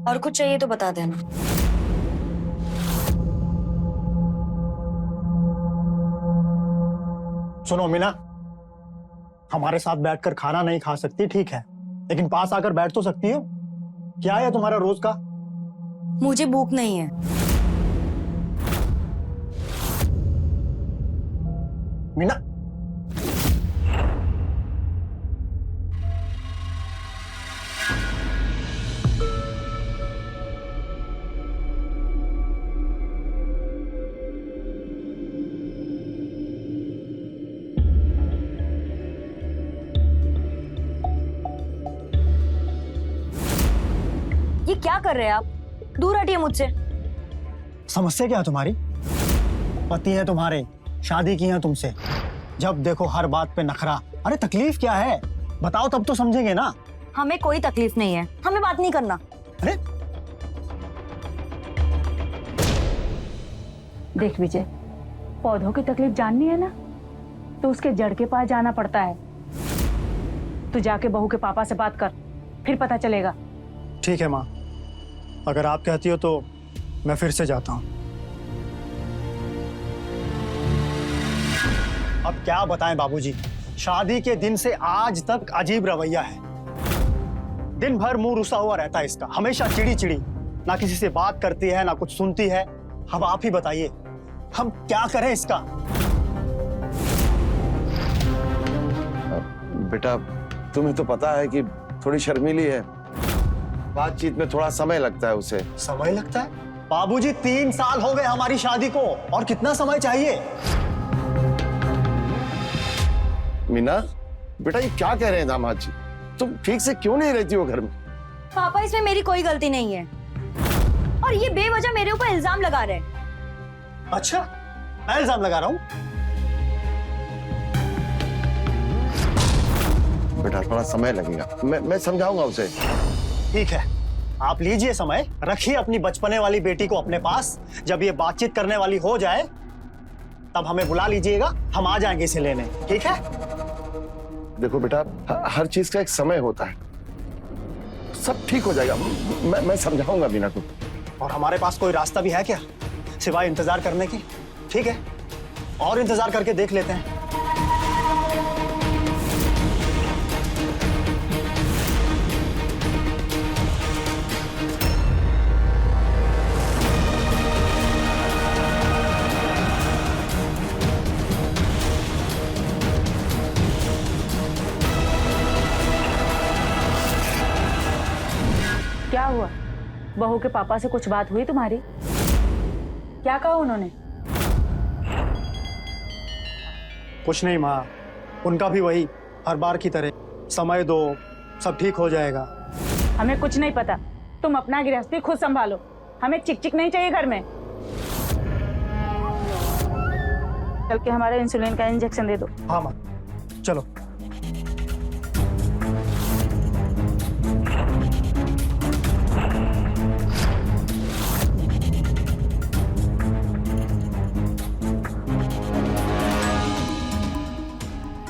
और कुछ चाहिए तो बता देना। सुनो मीना, हमारे साथ बैठकर खाना नहीं खा सकती ठीक है, लेकिन पास आकर बैठ तो सकती हो। क्या है तुम्हारा रोज का? मुझे भूख नहीं है। मीना, ये क्या कर रहे हैं आप? दूर हटिए मुझसे। समस्या क्या है तुम्हारी? पति है तुम्हारे, शादी की है तुमसे, जब देखो हर बात पे नखरा। अरे तकलीफ क्या है बताओ, तब तो समझेंगे ना। हमें कोई तकलीफ नहीं है, हमें बात नहीं करना। अरे देख विजय, पौधों की तकलीफ जाननी है ना, तो उसके जड़ के पास जाना पड़ता है। तू जाके बहू के पापा से बात कर, फिर पता चलेगा। ठीक है माँ, अगर आप कहती हो तो मैं फिर से जाता हूँ। अब क्या बताएं बाबूजी, शादी के दिन से आज तक अजीब रवैया है। दिन भर मुंह रुसा हुआ रहता है इसका, हमेशा चिड़ी चिड़ी, ना किसी से बात करती है ना कुछ सुनती है। अब आप ही बताइए हम क्या करें इसका? बेटा तुम्हें तो पता है कि थोड़ी शर्मीली है, बातचीत में थोड़ा समय लगता है उसे। समय लगता है? बाबूजी 3 साल हो गए हमारी शादी को, और कितना समय चाहिए? मीना बेटा ये क्या कह रहे हैं दामाद जी, तुम ठीक से क्यों नहीं रहती हो घर में? पापा, इसमें मेरी कोई गलती नहीं है, और ये बेवजह मेरे ऊपर इल्जाम लगा रहे हैं। अच्छा, मैं इल्जाम लगा रहा हूं? बेटा थोड़ा समय लगेगा, मैं समझाऊंगा उसे। ठीक है, आप लीजिए समय, रखिए अपनी बचपने वाली बेटी को अपने पास। जब ये बातचीत करने वाली हो जाए तब हमें बुला लीजिएगा, हम आ जाएंगे इसे लेने। ठीक है? देखो बेटा हर चीज का एक समय होता है, सब ठीक हो जाएगा। मैं समझाऊंगा मीना को। और हमारे पास कोई रास्ता भी है क्या सिवाय इंतजार करने की? ठीक है, और इंतजार करके देख लेते हैं। क्या हुआ? बहू के पापा से कुछ बात हुई तुम्हारी? क्या कहा उन्होंने? कुछ नहीं माँ, उनका भी वही हर बार की तरह, समय दो सब ठीक हो जाएगा। हमें कुछ नहीं पता, तुम अपना गृहस्थी खुद संभालो, हमें चिक नहीं चाहिए घर में। चल के हमारे इंसुलिन का इंजेक्शन दे दो। हाँ माँ, चलो।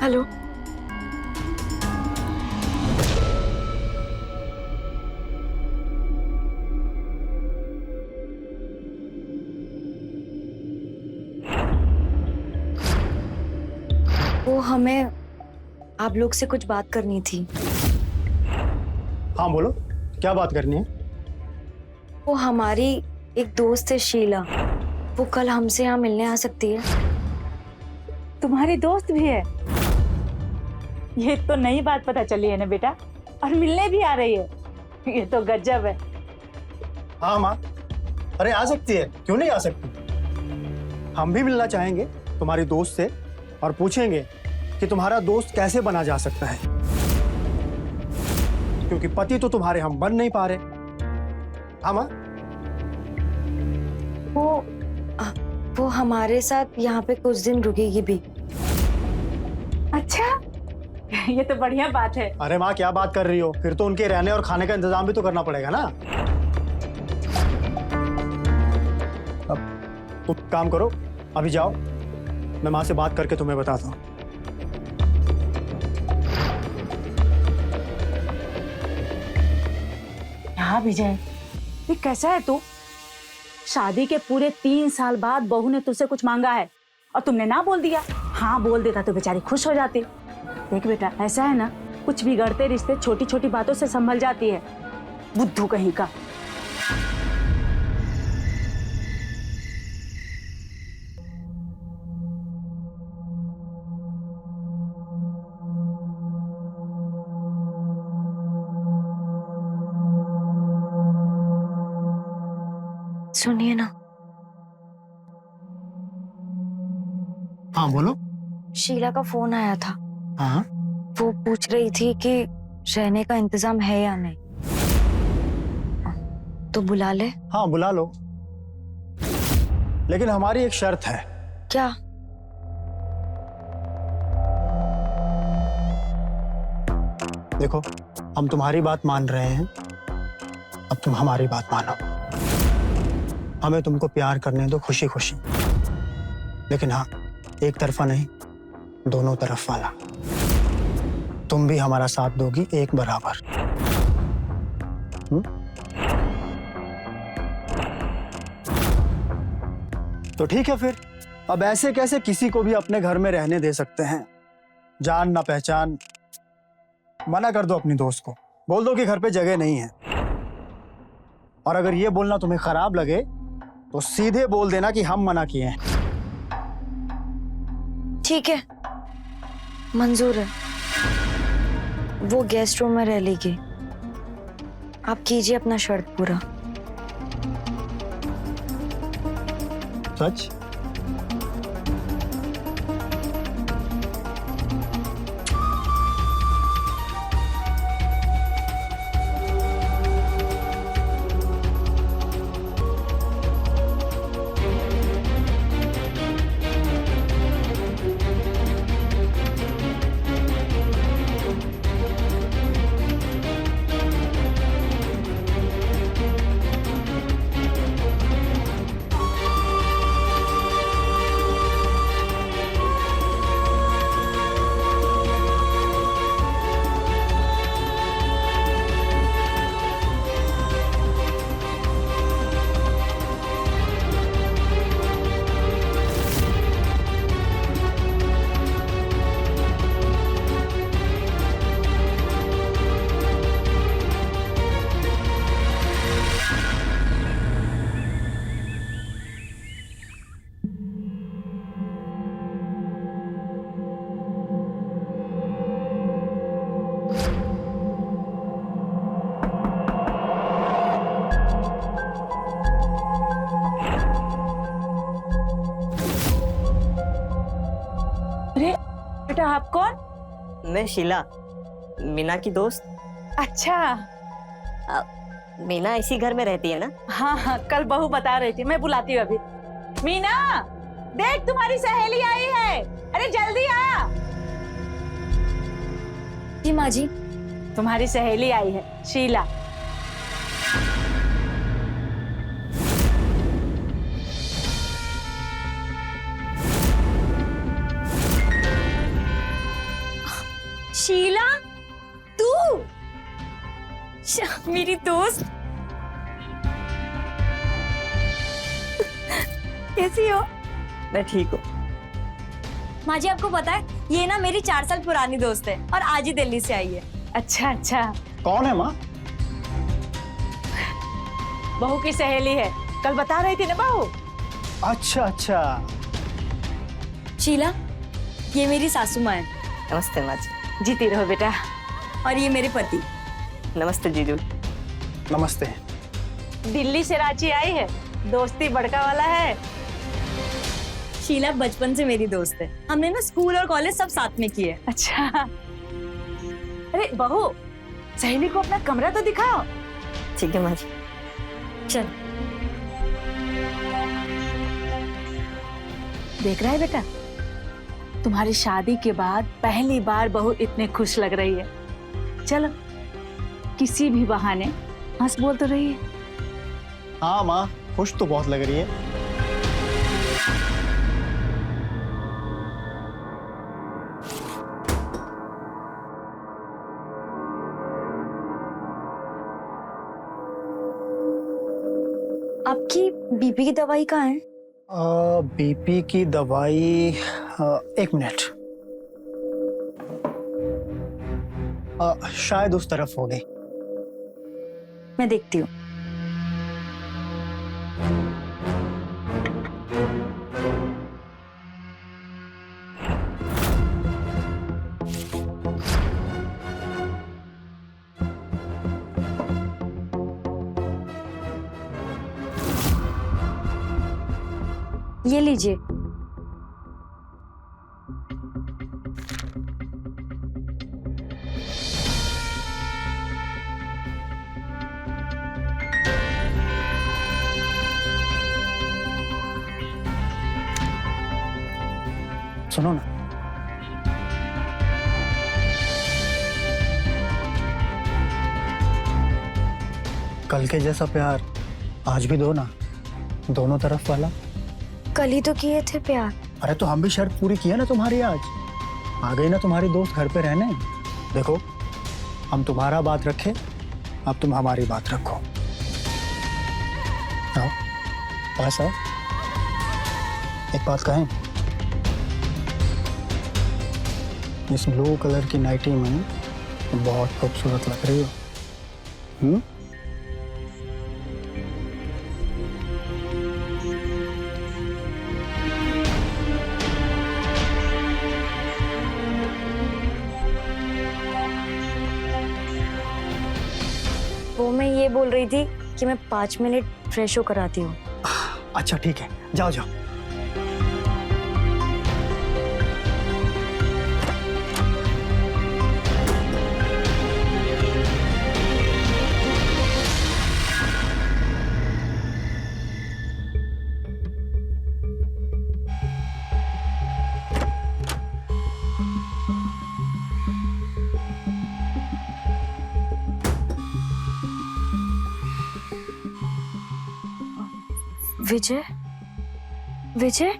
हेलो, वो हमें आप लोग से कुछ बात करनी थी। हाँ बोलो, क्या बात करनी है? वो हमारी एक दोस्त है शीला, वो कल हमसे यहाँ मिलने आ सकती है। तुम्हारी दोस्त भी है? ये तो नई बात पता चली है ना बेटा, और मिलने भी आ रही है, ये तो गजब है। हाँ माँ, अरे आ सकती है, क्यों नहीं आ सकती? हम भी मिलना चाहेंगे तुम्हारी दोस्त से, और पूछेंगे कि तुम्हारा दोस्त कैसे बना जा सकता है, क्योंकि पति तो तुम्हारे हम बन नहीं पा रहे। हाँ माँ? वो हमारे साथ यहाँ पे कुछ दिन रुकेगी भी। अच्छा, ये तो बढ़िया बात है। अरे माँ क्या बात कर रही हो, फिर तो उनके रहने और खाने का इंतजाम भी तो करना पड़ेगा ना। अब तुम काम करो, अभी जाओ, मैं माँ से बात करके तुम्हें बताता हूँ। हाँ विजय, ये कैसा है तू? शादी के पूरे 3 साल बाद बहू ने तुझसे कुछ मांगा है और तुमने ना बोल दिया। हाँ बोल देता तो बेचारी खुश हो जाती। देख बेटा, ऐसा है ना, कुछ बिगड़ते रिश्ते छोटी छोटी बातों से संभल जाती है। बुद्धू कहीं का। सुनिए ना, हाँ बोलो। शीला का फोन आया था। हाँ वो पूछ रही थी कि रहने का इंतजाम है या नहीं, तो बुला ले। हाँ बुला लो, लेकिन हमारी एक शर्त है। क्या? देखो, हम तुम्हारी बात मान रहे हैं, अब तुम हमारी बात मानो। हमें तुमको प्यार करने दो खुशी खुशी, लेकिन हाँ, एक तरफा नहीं, दोनों तरफ वाला। तुम भी हमारा साथ दोगी एक बराबर। तो ठीक है फिर। अब ऐसे कैसे किसी को भी अपने घर में रहने दे सकते हैं? जान ना पहचान। मना कर दो अपनी दोस्त को, बोल दो कि घर पे जगह नहीं है। और अगर ये बोलना तुम्हें खराब लगे तो सीधे बोल देना कि हम मना किए हैं। ठीक है, मंजूर है। वो गेस्ट रूम में रह लेगी। आप कीजिए अपना शर्त पूरा। सच? अरे बेटा, आप कौन? मैं शीला, मीना की दोस्त। अच्छा। मीना इसी घर में रहती है ना? हाँ हाँ, कल बहू बता रही थी, मैं बुलाती हूँ अभी। मीना, देख तुम्हारी सहेली आई है, अरे जल्दी आ। जी माँ जी। तुम्हारी सहेली आई है, शीला। शीला, तू मेरी दोस्त, कैसी हो? मैं ठीक हूँ। माँ जी, आपको पता है ये ना मेरी 4 साल पुरानी दोस्त है और आज ही दिल्ली से आई है। अच्छा अच्छा, कौन है माँ? बहू की सहेली है, कल बता रही थी ना बहू। अच्छा अच्छा। शीला, ये मेरी सासू माँ है। नमस्ते माँ जी। जीती रहो बेटा। और ये मेरे पति। नमस्ते जीजू। नमस्ते। दिल्ली से रांची आई है, दोस्ती बड़का वाला है। शीला बचपन से मेरी दोस्त है, हमने ना स्कूल और कॉलेज सब साथ में किए। अच्छा। अरे बहू, सहेली को अपना कमरा तो दिखाओ। ठीक है माँ जी। चल। देख रहा है बेटा, तुम्हारी शादी के बाद पहली बार बहू इतने खुश लग रही है। चलो, किसी भी बहाने हंस बोल तो रही है। हाँ माँ, खुश तो बहुत लग रही है। आपकी बीपी की दवाई कहाँ है? बीपी की दवाई, एक मिनट। शायद उस तरफ होगी। मैं देखती हूँ। ये लीजिए। सुनो ना, कल के जैसा प्यार आज भी दो ना, दोनों तरफ वाला। कल ही तो किए थे प्यार। अरे तो हम भी शर्त पूरी की है ना तुम्हारी आज। आ गई ना तुम्हारी दोस्त घर पे रहने। देखो, हम तुम्हारा बात रखे, अब तुम हमारी बात रखो। आओ, पास आओ। एक बात कहें, इस ब्लू कलर की नाइटी में तुम बहुत खूबसूरत लग रही हो। वो मैं ये बोल रही थी कि मैं 5 मिनट फ्रेश होकर आती हूँ। अच्छा ठीक है, जाओ जाओ। विजय, विजय,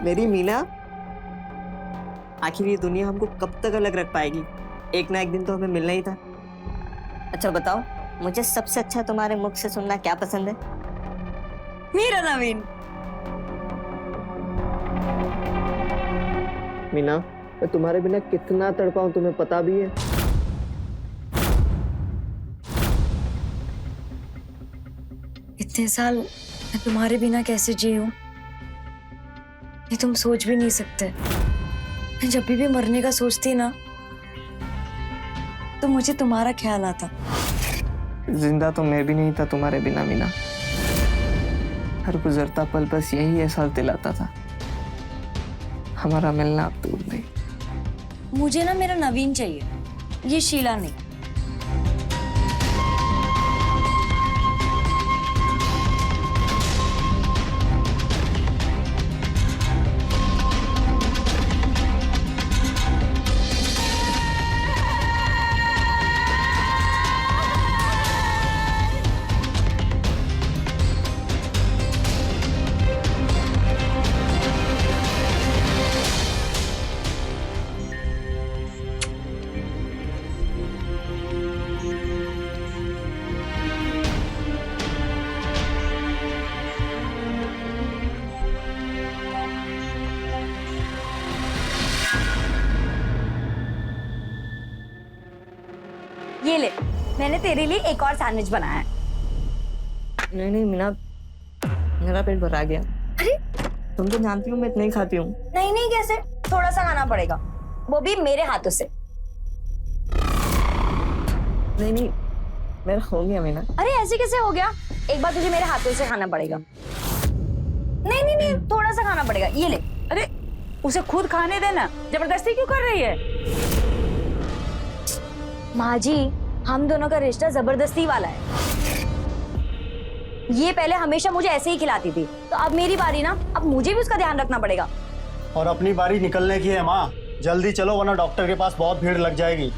मेरी मीना, आखिर ये दुनिया हमको कब तक अलग रख पाएगी? एक ना एक दिन तो हमें मिलना ही था। अच्छा बताओ, मुझे सबसे अच्छा तुम्हारे मुख से सुनना क्या पसंद है? मेरा नवीन। मीना, मैं तुम्हारे बिना कितना तड़पाऊं तुम्हें पता भी है? इतने साल मैं तुम्हारे बिना कैसे जी हूँ ये तुम सोच भी नहीं सकते। मैं जब भी मरने का सोचती ना तो मुझे तुम्हारा ख्याल आता। जिंदा तो मैं भी नहीं था तुम्हारे बिना मीना। हर गुजरता पल बस यही एहसास दिलाता था, हमारा मिलना अब दूर नहीं। मुझे ना मेरा नवीन चाहिए, ये शीला नहीं। ये ले, मैंने तेरे लिए एक और सैंडविच बनाया है। नहीं नहीं मीना, मेरा पेट भरा गया। अरे तुम तो जानती हो मैं इतना ही खाती हूँ। नहीं नहीं, कैसे? थोड़ा सा खाना पड़ेगा, वो भी मेरे हाथों से। नहीं नहीं, मेरा हो गया मीना। अरे ऐसे कैसे हो गया? एक बार तुझे मेरे हाथों से खाना पड़ेगा। नहीं नहीं नहीं, थोड़ा सा खाना पड़ेगा, ये ले। अरे उसे खुद खाने देना, जबरदस्ती क्यों कर रही है? माँ जी, हम दोनों का रिश्ता जबरदस्ती वाला है। ये पहले हमेशा मुझे ऐसे ही खिलाती थी, तो अब मेरी बारी ना, अब मुझे भी उसका ध्यान रखना पड़ेगा। और अपनी बारी निकलने की है माँ, जल्दी चलो वरना डॉक्टर के पास बहुत भीड़ लग जाएगी,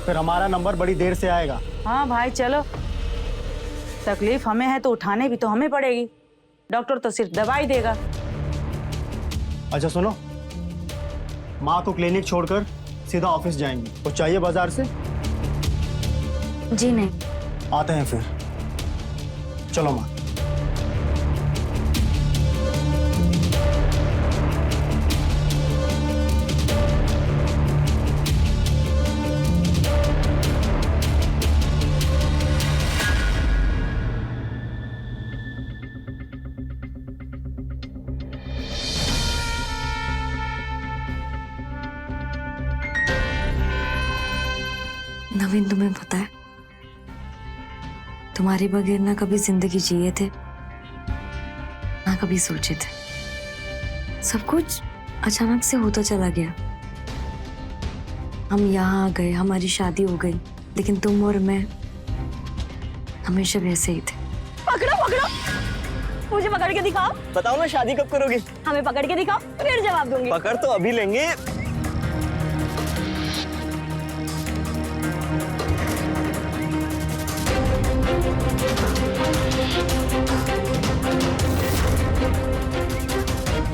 फिर हमारा नंबर बड़ी देर से आएगा। हाँ भाई चलो, तकलीफ हमें है तो उठाने भी तो हमें पड़ेगी। डॉक्टर तो सिर्फ दवाई देगा। अच्छा सुनो, माँ को क्लिनिक छोड़कर सीधा ऑफिस जाएंगी, कुछ चाहिए बाजार से? जी नहीं। आते हैं फिर, चलो माँ। नवीन, तुम्हें पता है, तुम्हारे बगैर ना कभी जिंदगी जिए थे ना कभी सोचे थे। सब कुछ अचानक से होता चला गया। हम यहाँ आ गए, हमारी शादी हो गई, लेकिन तुम और मैं हमेशा वैसे ही थे। पकड़ो पकड़ो, मुझे पकड़ के दिखाओ। बताओ ना, शादी कब करोगे? हमें पकड़ के दिखाओ, फिर जवाब दूंगी। पकड़ तो अभी लेंगे।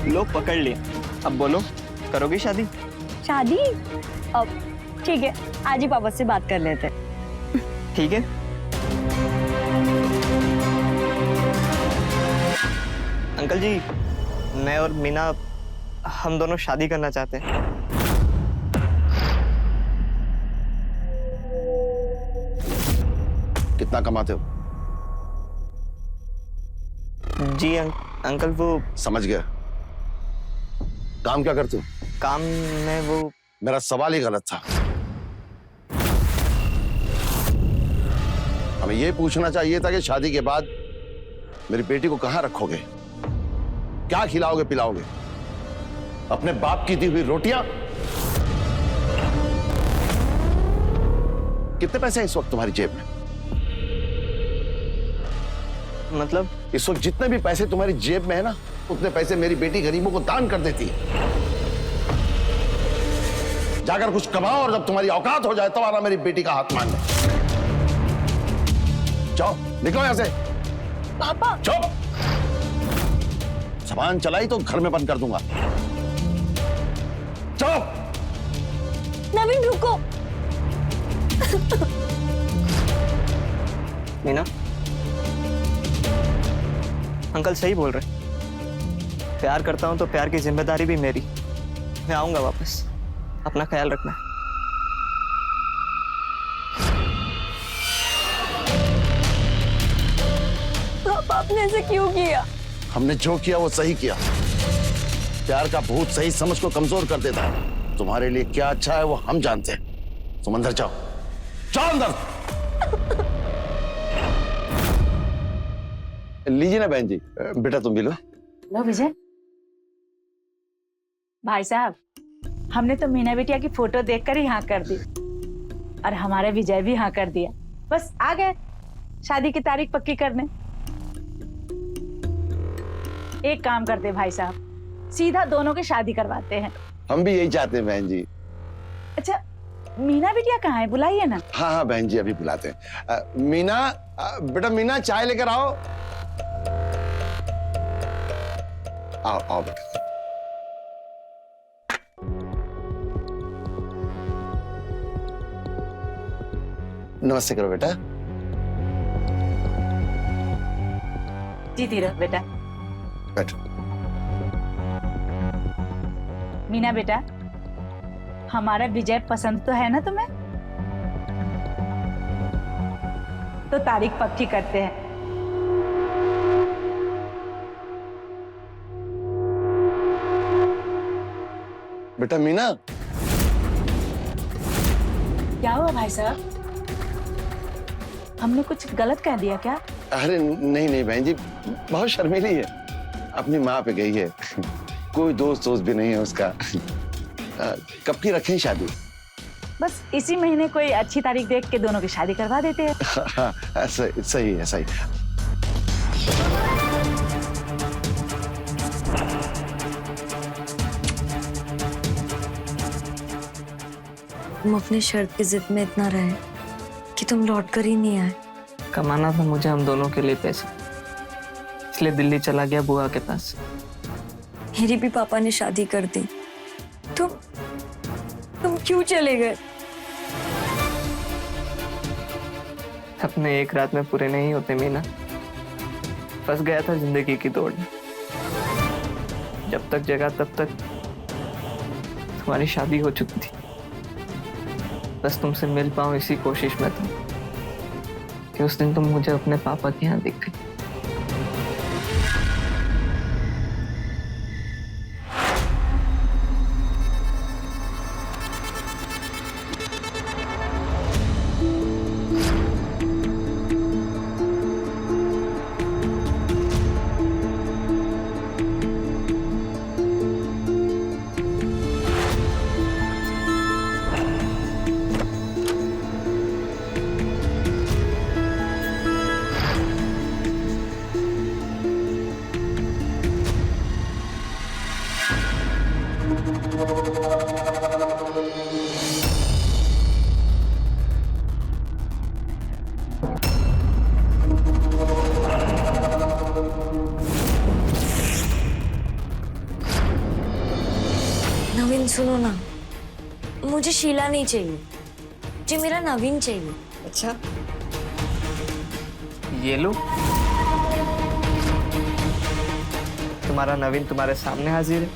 लो पकड़ लिए, अब बोलो, करोगी शादी? शादी? अब ठीक है, आज ही पापा से बात कर लेते। ठीक है। अंकल जी, मैं और मीना हम दोनों शादी करना चाहते हैं। कितना कमाते हो? जी अंकल, वो समझ गया। काम क्या करते हो? काम में वो, मेरा सवाल ही गलत था। हमें यह पूछना चाहिए था कि शादी के बाद मेरी बेटी को कहां रखोगे, क्या खिलाओगे पिलाओगे? अपने बाप की दी हुई रोटियां? कितने पैसे हैं इस वक्त तुम्हारी जेब में? मतलब इस वक्त जितने भी पैसे तुम्हारी जेब में है ना, उतने पैसे मेरी बेटी गरीबों को दान कर देती है। जाकर कुछ कमाओ और जब तुम्हारी औकात हो जाए तब आना मेरी बेटी का हाथ मांगने। जाओ, निकलो यहां से। पापा। चुप! जबान चलाई तो घर में बंद कर दूंगा। चलो। नवीन रुको। मीना, अंकल सही बोल रहे। प्यार करता हूं तो प्यार की जिम्मेदारी भी मेरी। मैं आऊंगा वापस, अपना ख्याल रखना। पापा, आपने ऐसे क्यों किया? हमने जो किया वो सही किया। प्यार का भूत सही समझ को कमजोर कर देता है। तुम्हारे लिए क्या अच्छा है वो हम जानते हैं। तुम अंदर जाओ, जाओ अंदर। लीजिए ना बहन जी, बेटा तुम भी लो। लो विजय। भाई साहब, हमने तो मीना बिटिया की फोटो देखकर ही हाँ कर दी और हमारे विजय भी हाँ कर दिया। बस आ गए शादी की तारीख पक्की करने। एक काम करते भाई साहब, सीधा दोनों की शादी करवाते हैं। हम भी यही चाहते हैं बहन जी। अच्छा, मीना बिटिया कहाँ है? बुलाइए ना। हाँ हाँ बहन जी, अभी बुलाते हैं। मीना, बेटा मीना चाय लेकर आओ। आओ आओ बेटा। नमस्ते करो बेटा। जीती रहो बेटा। बैठो। मीना बेटा, हमारा विजय पसंद तो है ना तुम्हें? तो तारीख पक्की करते हैं। बेटा मीना, क्या हुआ भाई साहब? हमने कुछ गलत कह दिया क्या? अरे नहीं नहीं बहन जी, बहुत शर्मीली है, अपनी माँ पे गई है। कोई दोस्त भी नहीं है उसका। कब की रखें शादी? बस इसी महीने कोई अच्छी तारीख देख के दोनों की शादी करवा देते हैं। हाँ, सही है, सही। तुम अपनी शर्त की जिद में इतना रहे कि तुम लौट कर ही नहीं आए। कमाना था मुझे हम दोनों के लिए पैसा, इसलिए दिल्ली चला गया बुआ के पास। मेरी भी पापा ने शादी कर दी। तुम क्यों चले गए? अपने एक रात में पूरे नहीं होते मीना। फंस गया था जिंदगी की दौड़ में। जब तक जगा तब तक तुम्हारी शादी हो चुकी थी। बस तुमसे मिल पाऊं इसी कोशिश में था कि उस दिन तुम मुझे अपने पापा के यहाँ दिख गई। नवीन सुनो ना, मुझे शीला नहीं चाहिए, मुझे मेरा नवीन चाहिए। अच्छा, ये लो, तुम्हारा नवीन तुम्हारे सामने हाजिर है।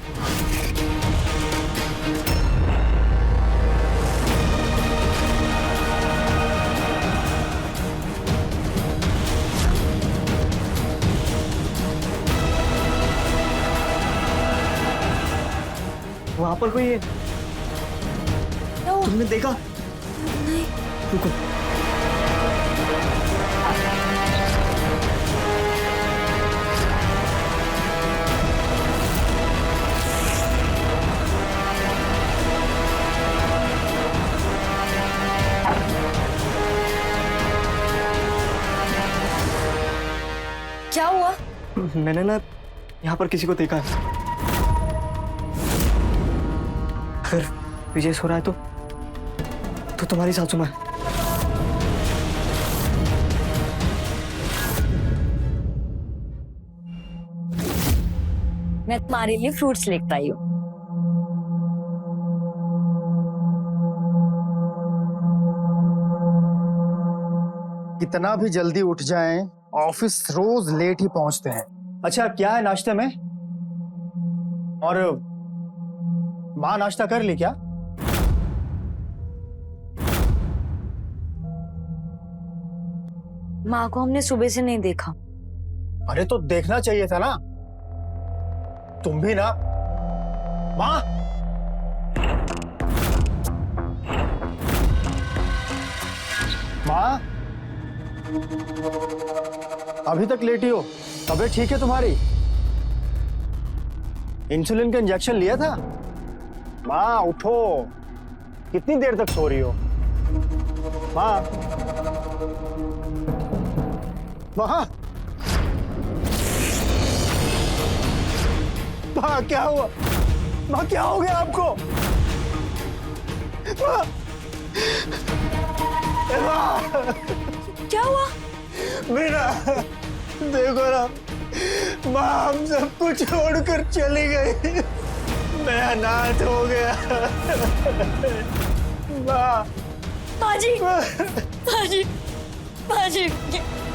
वहां पर कोई है, तुमने देखा? नहीं। रुको, क्या हुआ? मैंने ना यहाँ पर किसी को देखा है। अगर विजय सो रहा है तो तुम्हारी सासू माँ। मैं तुम्हारे लिए फ्रूट्स लेकर आई हूँ। कितना भी जल्दी उठ जाएं, ऑफिस रोज लेट ही पहुंचते हैं। अच्छा, क्या है नाश्ते में? और माँ नाश्ता कर ली क्या? माँ को हमने सुबह से नहीं देखा। अरे तो देखना चाहिए था ना, तुम भी ना। माँ, माँ, अभी तक लेटी हो? तबीयत ठीक है तुम्हारी? इंसुलिन का इंजेक्शन लिया था? माँ उठो, कितनी देर तक सो रही हो? माँ, माँ, माँ क्या हुआ? माँ क्या हो गया आपको? माँ, माँ, क्या हुआ? मीना, देखो ना, माँ हम सबको छोड़कर चली गई। मैं अनाथ हो गया। माँ, बाजी, बाजी, बाजी,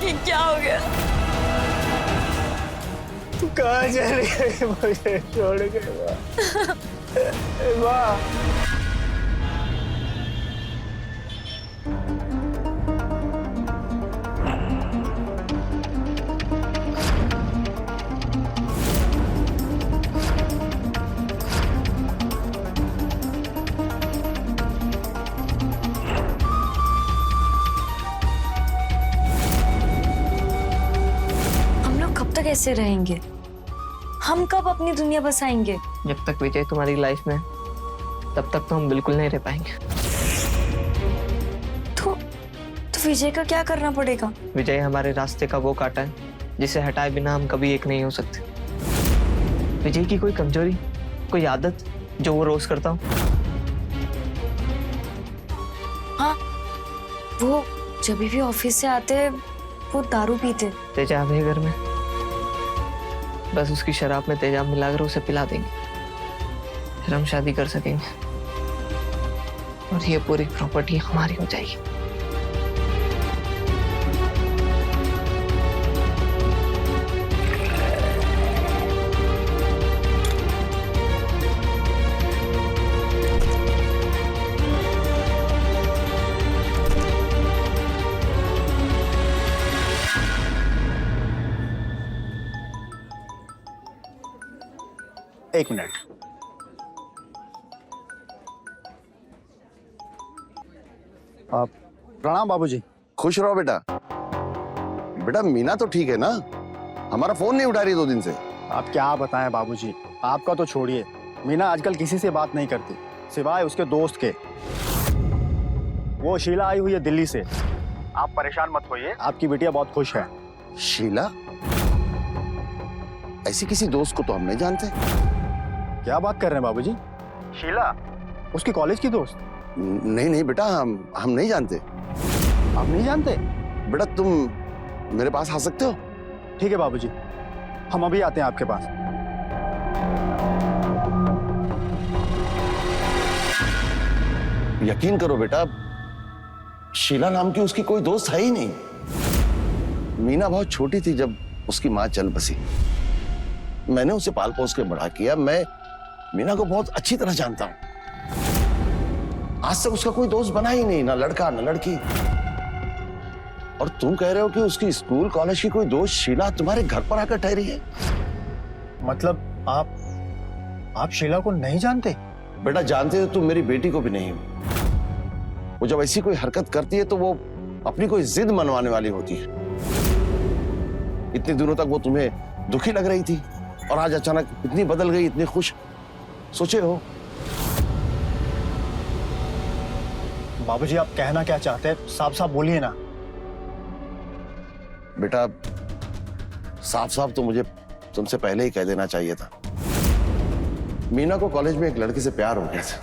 क्या हो गया? तू कहाँ चली गई मुझे छोड़ के? माँ, माँ, कैसे रहेंगे? हम कब अपनी दुनिया बसाएंगे? जब तक विजय तुम्हारी लाइफ में है, तब तक तो हम बिल्कुल नहीं रह पाएंगे। तो विजय का क्या करना पड़ेगा? विजय हमारे रास्ते का वो कांटा है जिसे हटाए बिना हम कभी एक नहीं हो सकते। विजय की कोई कमजोरी, कोई आदत जो वो रोज करता हो। हाँ, वो जब भी ऑफिस से आते वो दारू पीते। तेजाब है घर में, बस उसकी शराब में तेजाब मिलाकर उसे पिला देंगे, फिर हम शादी कर सकेंगे और ये पूरी प्रॉपर्टी हमारी हो जाएगी। एक मिनट। प्रणाम बाबूजी। खुश रहो बेटा। बेटा मीना तो ठीक है ना? हमारा फोन नहीं उठा रही 2 दिन से। आप क्या बताएं बाबूजी, आपका तो छोड़िए, मीना आजकल किसी से बात नहीं करती सिवाय उसके दोस्त के। वो शीला आई हुई है दिल्ली से। आप परेशान मत होइए, आपकी बिटिया बहुत खुश है। शीला? ऐसी किसी दोस्त को तो हम नहीं जानते। क्या बात कर रहे हैं बाबूजी? शीला उसकी कॉलेज की दोस्त? नहीं नहीं बेटा, हम नहीं जानते। आप नहीं जानते? बेटा तुम मेरे पास आ सकते हो? ठीक है बाबूजी, हम अभी आते हैं आपके पास। यकीन करो बेटा, शीला नाम की उसकी कोई दोस्त है ही नहीं। मीना बहुत छोटी थी जब उसकी माँ चल बसी। मैंने उसे पाल पोस के बड़ा किया। मैं मीना को बहुत अच्छी तरह जानता हूं। आज तक उसका कोई दोस्त बना ही नहीं, ना लड़का ना लड़की। और तुम कह रहे हो कि उसकी स्कूल कॉलेज की कोई दोस्त शीला तुम्हारे घर पर आकर ठहरी है? मतलब आप शीला को नहीं जानते? बेटा जानते तो तुम मेरी बेटी को भी नहीं हो। वो जब ऐसी कोई हरकत करती है तो वो अपनी कोई जिद मनवाने वाली होती है। इतने दिनों तक वो तुम्हें दुखी लग रही थी और आज अचानक इतनी बदल गई, इतनी खुश। सोचे हो? बाबूजी आप कहना क्या चाहते हैं, साफ साफ बोलिए ना। बेटा साफ साफ तो मुझे तुमसे पहले ही कह देना चाहिए था। मीना को कॉलेज में एक लड़के से प्यार हो गया था।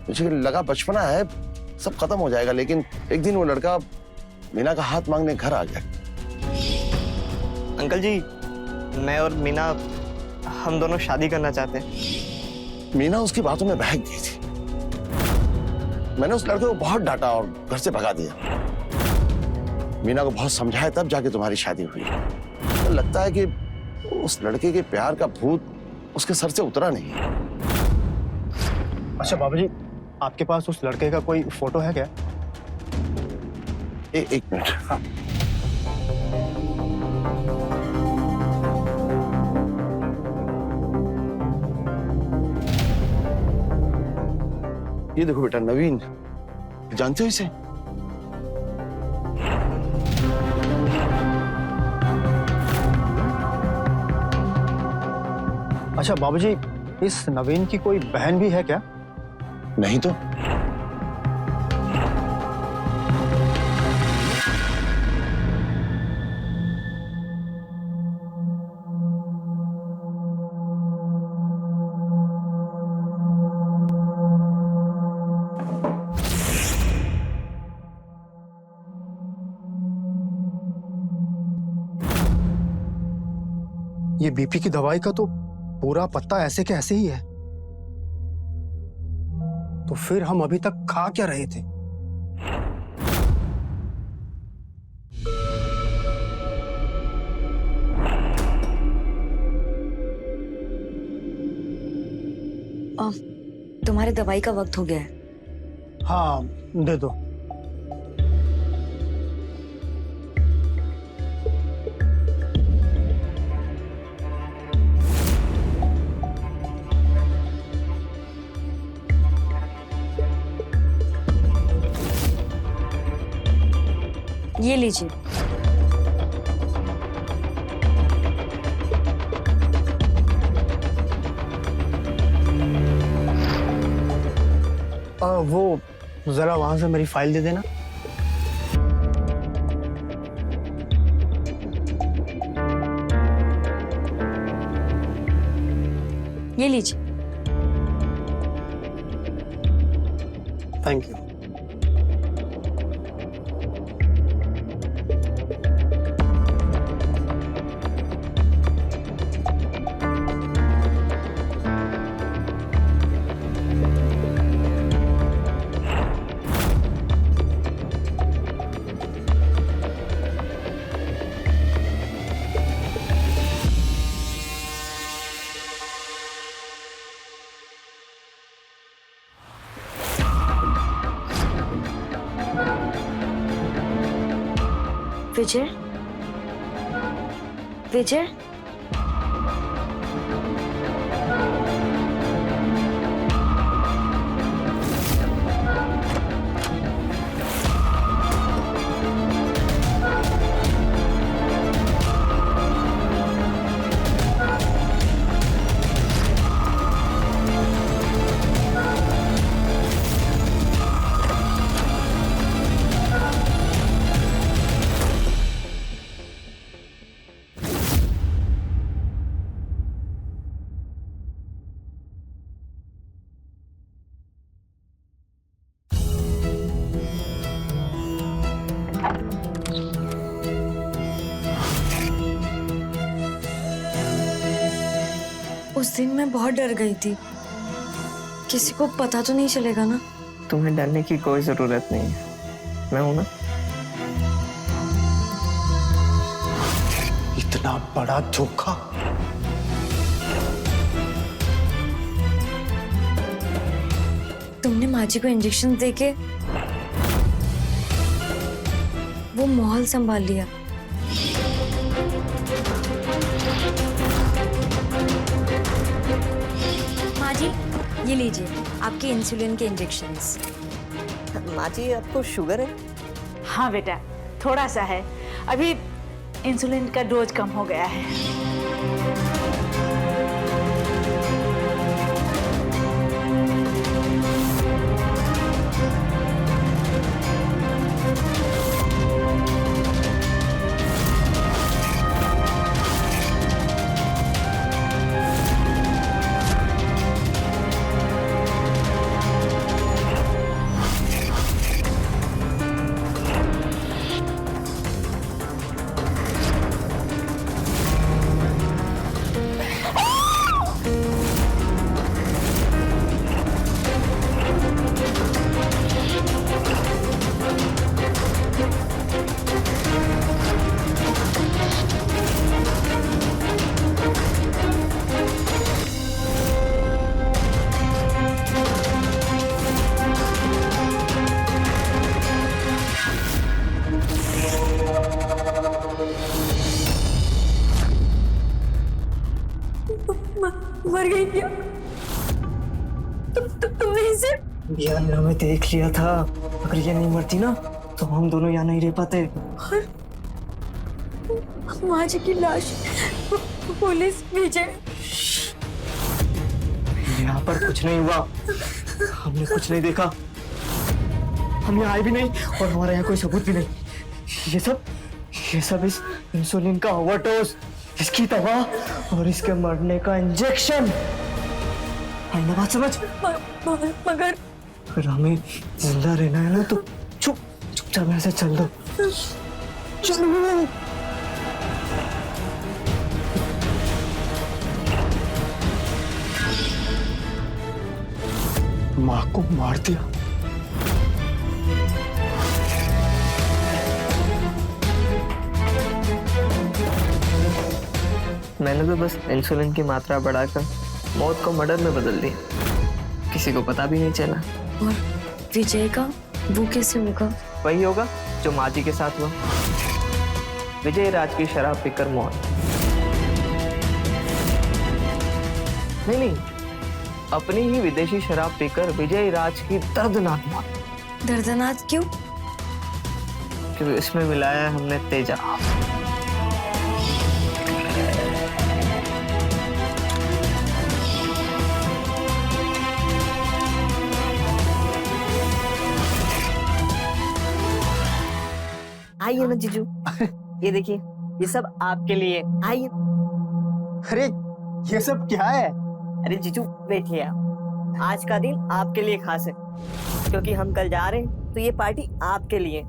मुझे लगा बचपना है, सब खत्म हो जाएगा, लेकिन एक दिन वो लड़का मीना का हाथ मांगने घर आ गया। अंकल जी, मैं और मीना हम दोनों शादी करना चाहते हैं। मीना उसकी बातों में बहक गई थी। मैंने उस लड़के को बहुत डांटा और घर से भगा दिया। मीना को बहुत समझाया, तब जाके तुम्हारी शादी हुई। तो लगता है कि उस लड़के के प्यार का भूत उसके सर से उतरा नहीं। अच्छा बाबूजी, आपके पास उस लड़के का कोई फोटो है क्या? एक मिनट। हाँ। ये देखो बेटा, नवीन, जानते हो इसे? अच्छा बाबूजी, इस नवीन की कोई बहन भी है क्या? नहीं तो। ये बीपी की दवाई का तो पूरा पत्ता ऐसे के ऐसे ही है। तो फिर हम अभी तक खा क्या रहे थे? तुम्हारे दवाई का वक्त हो गया है। हाँ दे दो। ये लीजिए। वो जरा वहां से मेरी फाइल दे देना। ये लीजिए। Thank you. विजय, विजय, उस दिन मैं बहुत डर गई थी। किसी को पता तो नहीं चलेगा ना? तुम्हें डरने की कोई जरूरत नहीं है, मैं हूं ना। इतना बड़ा धोखा। तुमने माँ जी को इंजेक्शन देके वो माहौल संभाल लिया। माँ जी, ये लीजिए आपके इंसुलिन के इंजेक्शंस। माँ जी, आपको शुगर है? हाँ बेटा, थोड़ा सा है। अभी इंसुलिन का डोज कम हो गया है। मर गई क्या? तुमने इसे? यार हमें देख लिया था। अगर ये नहीं मरती ना तो हम दोनों यहाँ नहीं रह पाते। माँ जी की लाश पुलिस भेजे। यहाँ पर कुछ नहीं हुआ, हमने कुछ नहीं देखा, हम यहाँ आए भी नहीं और हमारे यहाँ कोई सबूत भी नहीं। ये सब इस इंसुलिन का ओवरडोज, इसकी दवा और इसके मरने का इंजेक्शन। आई ना बात समझ? मगर अगर हमें जिंदा रहना है ना तो चुपचाप यहाँ से चल दो। चलो। माँ को मार दिया। मैंने तो बस इंसुलिन की मात्रा बढ़ाकर मौत को मर्डर में बदल दिया, किसी को पता भी नहीं चला। और विजय का वो कैसे होगा? वही होगा जो माँ जी के साथ हुआ। विजय राज की शराब पीकर मौत। नहीं, अपनी ही विदेशी शराब पीकर विजय राज की दर्दनाक मौत। दर्दनाक क्यों? क्योंकि इसमें मिलाया है हमने तेजा। आइए ना जीजू, ये देखिए, ये सब आपके लिए, आइए। अरे ये सब क्या है? अरे जीजू बैठिए आप, आज का दिन आपके लिए खास है, क्योंकि हम कल जा रहे हैं, तो ये पार्टी आपके लिए।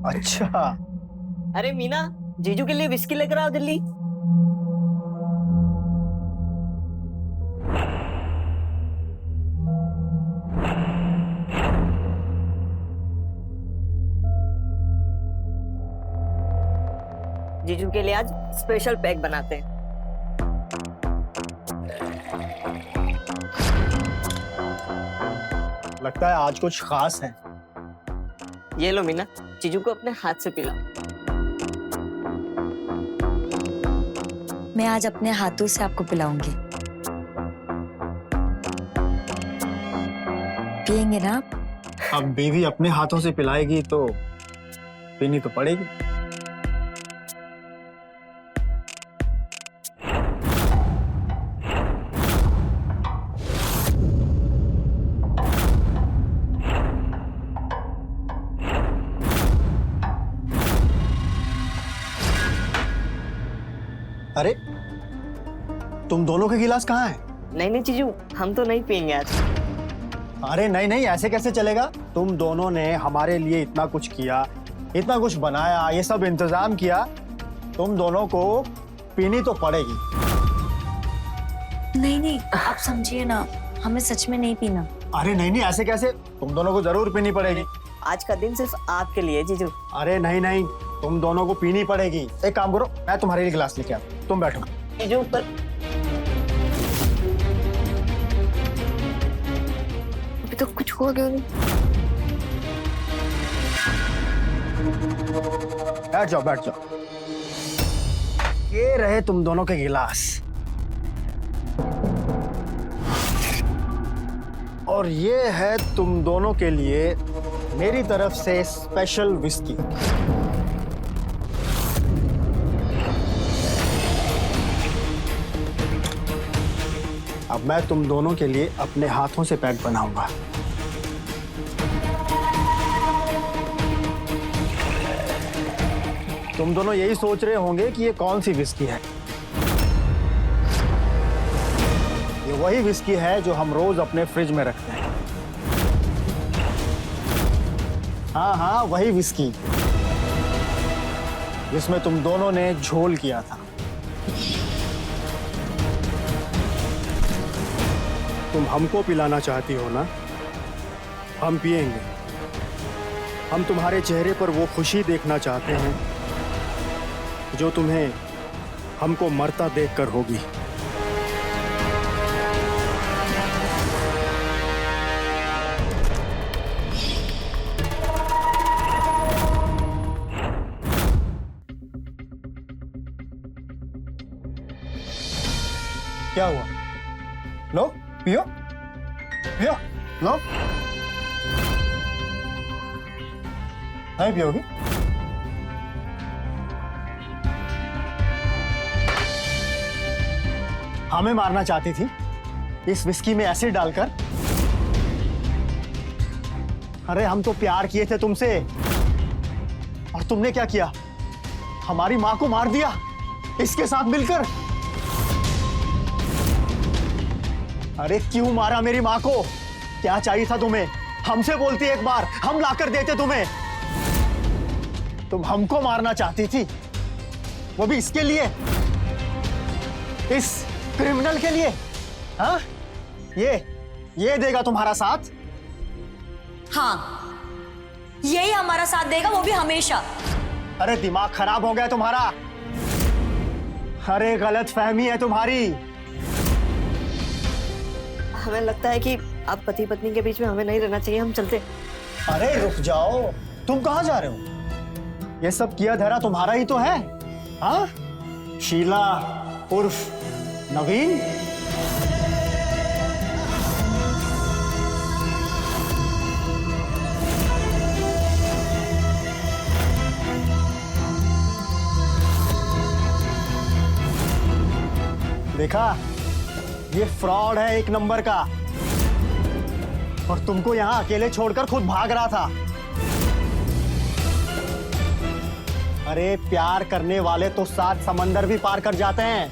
अच्छा, अरे मीना, जीजू के लिए विस्की लेकर आओ जल्दी। जीजू के लिए आज स्पेशल पैक बनाते हैं। लगता है आज कुछ खास है। ये लो मीना, जीजू को अपने हाथ से पिलाओ। मैं आज अपने हाथों से आपको पिलाऊंगी। पिएंगे ना आप? अब बीवी अपने हाथों से पिलाएगी तो पीनी तो पड़ेगी। अरे तुम दोनों के गिलास कहाँ हैं? नहीं नहीं जीजू, हम तो नहीं पियेंगे आज। अरे नहीं नहीं, ऐसे कैसे चलेगा? तुम दोनों ने हमारे लिए इतना कुछ किया, इतना कुछ बनाया, ये सब इंतजाम किया, तुम दोनों को पीनी तो पड़ेगी। नहीं नहीं, आप समझिए ना, हमें सच में नहीं पीना। अरे नहीं नहीं, ऐसे कैसे? तुम दोनों को जरूर पीनी पड़ेगी। आज का दिन सिर्फ आपके लिए जीजू। अरे नहीं नहीं, तुम दोनों को पीनी पड़ेगी। एक काम करो, मैं तुम्हारे लिए गिलास लेके आता हूं, तुम बैठो। जीजू ऊपर। अभी तो कुछ हो गया नहीं। बैठ जाओ बैठ जाओ। ये रहे तुम दोनों के गिलास, और ये है तुम दोनों के लिए मेरी तरफ से स्पेशल विस्की। अब मैं तुम दोनों के लिए अपने हाथों से पैक बनाऊंगा। तुम दोनों यही सोच रहे होंगे कि ये कौन सी विस्की है। ये वही विस्की है जो हम रोज अपने फ्रिज में रखते हैं। हाँ हाँ, वही विस्की जिसमें तुम दोनों ने झोल किया था। तुम हमको पिलाना चाहती हो ना? हम पिएंगे। हम तुम्हारे चेहरे पर वो खुशी देखना चाहते हैं जो तुम्हें हमको मरता देखकर होगी। क्या हुआ? लो पियो पियो, लो। नहीं पियोगी? हमें मारना चाहती थी इस विस्की में एसिड डालकर? अरे हम तो प्यार किए थे तुमसे, और तुमने क्या किया? हमारी माँ को मार दिया इसके साथ मिलकर। अरे क्यों मारा मेरी माँ को? क्या चाहिए था तुम्हें? हमसे बोलती एक बार, हम लाकर देते तुम्हें। तुम हमको मारना चाहती थी, वो भी इसके लिए, इस क्रिमिनल के लिए। हाँ, ये देगा तुम्हारा साथ? हाँ, यही हमारा साथ देगा, वो भी हमेशा। अरे दिमाग खराब हो गया तुम्हारा। अरे गलत फहमी है तुम्हारी। हमें लगता है कि आप पति पत्नी के बीच में हमें नहीं रहना चाहिए, हम चलते। अरे रुक जाओ, तुम कहां जा रहे हो? ये सब किया धरा तुम्हारा ही तो है। हाँ, शीला उर्फ नवीन। देखा, ये फ्रॉड है एक नंबर का, और तुमको यहां अकेले छोड़कर खुद भाग रहा था। अरे प्यार करने वाले तो 7 समंदर भी पार कर जाते हैं,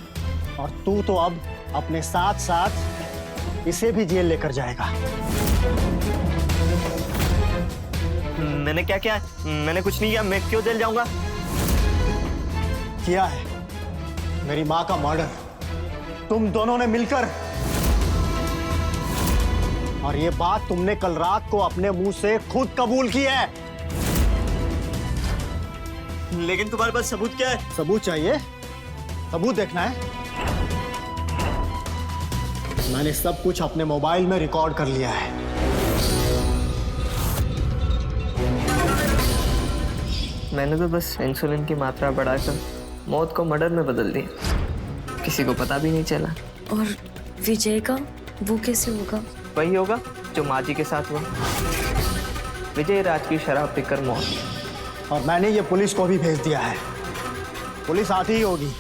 और तू तो अब अपने साथ साथ इसे भी जेल लेकर जाएगा। मैंने क्या किया है? मैंने कुछ नहीं किया, मैं क्यों जेल जाऊंगा? किया है मेरी माँ का मर्डर तुम दोनों ने मिलकर, और ये बात तुमने कल रात को अपने मुंह से खुद कबूल की है। लेकिन तुम्हारे पास सबूत क्या है? सबूत चाहिए? सबूत देखना है? मैंने सब कुछ अपने मोबाइल में रिकॉर्ड कर लिया है। मैंने तो बस इंसुलिन की मात्रा बढ़ाकर मौत को मर्डर में बदल दिया, किसी को पता भी नहीं चला। और विजय का वो कैसे होगा? वही होगा जो माँ जी के साथ हुआ, विजय राज की शराब पीकर मौत। और मैंने ये पुलिस को भी भेज दिया है, पुलिस आती ही होगी।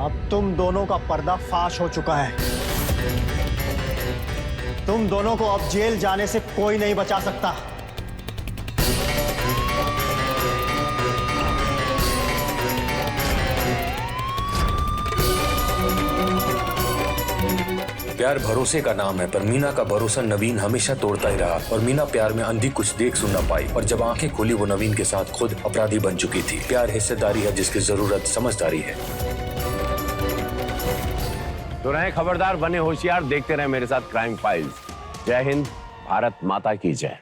अब तुम दोनों का पर्दा फाश हो चुका है। तुम दोनों को अब जेल जाने से कोई नहीं बचा सकता। प्यार भरोसे का नाम है, पर मीना का भरोसा नवीन हमेशा तोड़ता ही रहा, और मीना प्यार में अंधी कुछ देख सुन ना पाई, और जब आंखें खुली वो नवीन के साथ खुद अपराधी बन चुकी थी। प्यार हिस्सेदारी है जिसकी जरूरत समझदारी है। तो रहें खबरदार, बने होशियार, देखते रहे मेरे साथ क्राइम फाइल्स। जय हिंद, भारत माता की जय।